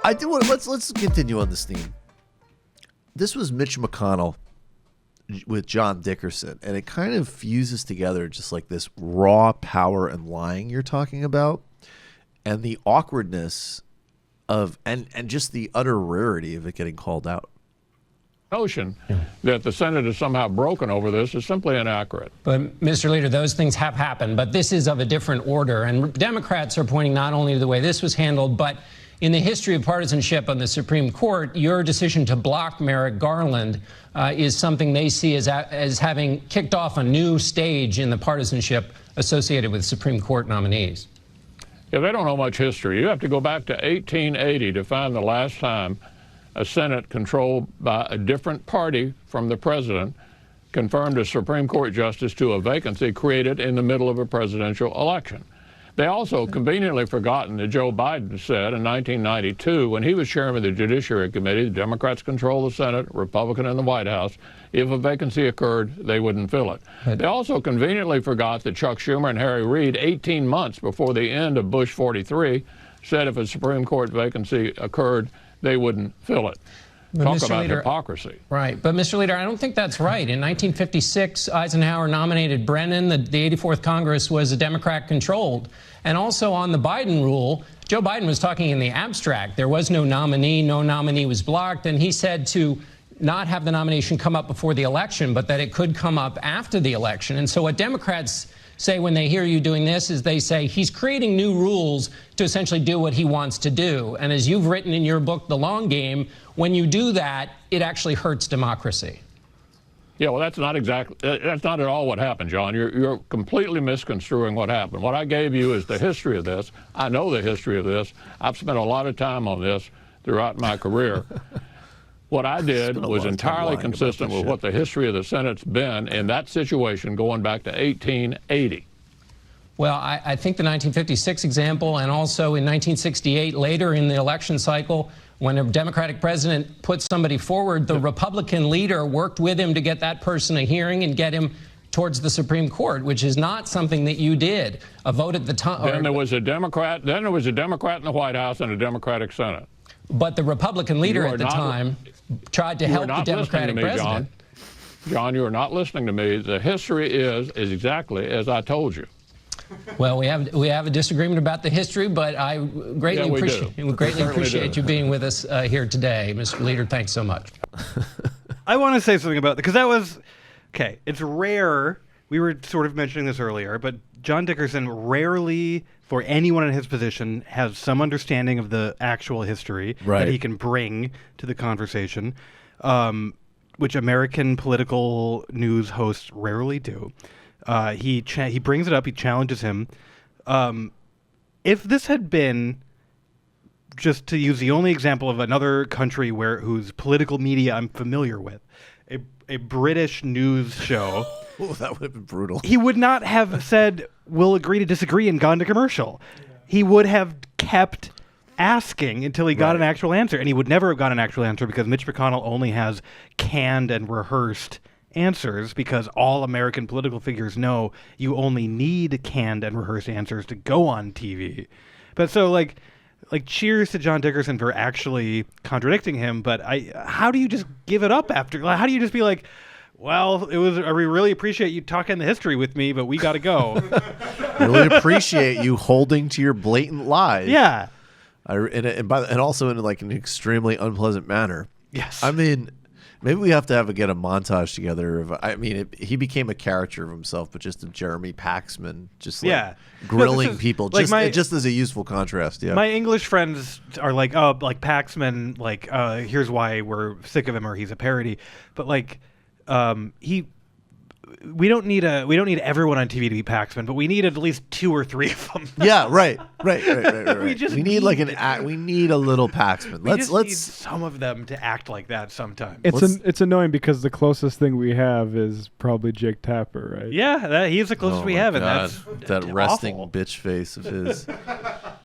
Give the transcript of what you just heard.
I do want. Let's continue on this theme. This was Mitch McConnell with John Dickerson, and it kind of fuses together just like this raw power and lying you're talking about, and the awkwardness of and just the utter rarity of it getting called out. Notion that the Senate is somehow broken over this is simply inaccurate. But, Mr. Leader, those things have happened, but this is of a different order. And Democrats are pointing not only to the way this was handled, but in the history of partisanship on the Supreme Court, your decision to block Merrick Garland is something they see as having kicked off a new stage in the partisanship associated with Supreme Court nominees. Yeah, they don't know much history. You have to go back to 1880 to find the last time a Senate controlled by a different party from the president confirmed a Supreme Court justice to a vacancy created in the middle of a presidential election. They also conveniently forgotten that Joe Biden said in 1992, when he was chairman of the Judiciary Committee, the Democrats control the Senate, Republican in the White House. If a vacancy occurred, they wouldn't fill it. They also conveniently forgot that Chuck Schumer and Harry Reid, 18 months before the end of Bush 43, said if a Supreme Court vacancy occurred, they wouldn't fill it. But Talk Mr. about Leader, hypocrisy. Right. But, Mr. Leader, I don't think that's right. In 1956, Eisenhower nominated Brennan. The 84th Congress was a Democrat-controlled. And also on the Biden rule, Joe Biden was talking in the abstract. There was no nominee was blocked. And he said to not have the nomination come up before the election, but that it could come up after the election. And so what Democrats say when they hear you doing this is they say he's creating new rules to essentially do what he wants to do. And as you've written in your book, The Long Game, when you do that, it actually hurts democracy. Yeah, well, that's not at all what happened, John. You're completely misconstruing what happened. What I gave you is the history of this. I know the history of this. I've spent a lot of time on this throughout my career. What I did was entirely consistent with what the history of the Senate's been in that situation going back to 1880. Well, I think the 1956 example, and also in 1968, later in the election cycle, when a Democratic president put somebody forward, the Republican leader worked with him to get that person a hearing and get him towards the Supreme Court, which is not something that you did. A vote at the time. Then there was a Democrat in the White House and a Democratic Senate. But the Republican leader at the time tried to help the Democratic president. John, you are not listening to me. The history is exactly as I told you. Well, we have a disagreement about the history, but I greatly appreciate you being with us here today. Mr. Leader, thanks so much. I want to say something about that, because that was, okay, it's rare. We were sort of mentioning this earlier, but John Dickerson rarely, for anyone in his position, has some understanding of the actual history that he can bring to the conversation, which American political news hosts rarely do. He brings it up. He challenges him. If this had been, just to use the only example of another country whose political media I'm familiar with, a British news show. Oh, that would have been brutal. He would not have said, "We'll agree to disagree," and gone to commercial. He would have kept asking until he got an actual answer, and he would never have got an actual answer because Mitch McConnell only has canned and rehearsed answers, because all American political figures know you only need canned and rehearsed answers to go on TV. But so like cheers to John Dickerson for actually contradicting him, but how do you just give it up after? How do you just be like, well, we really appreciate you talking the history with me, but we got to go. Really appreciate you holding to your blatant lies. Yeah. And also in like an extremely unpleasant manner. Yes. I mean, maybe we have to get a montage together of, he became a character of himself, but just of Jeremy Paxman, just like grilling people, like just as a useful contrast. Yeah. My English friends are like, oh, like Paxman, like, here's why we're sick of him, or he's a parody. But like, we don't need everyone on TV to be Paxman, but we need at least 2 or 3 of them. Yeah, right. We need like we need a little Paxman. Let's need some of them to act like that sometime. It's annoying because the closest thing we have is probably Jake Tapper, right? Yeah, he's the closest we have, and that's that resting awful. bitch face of his.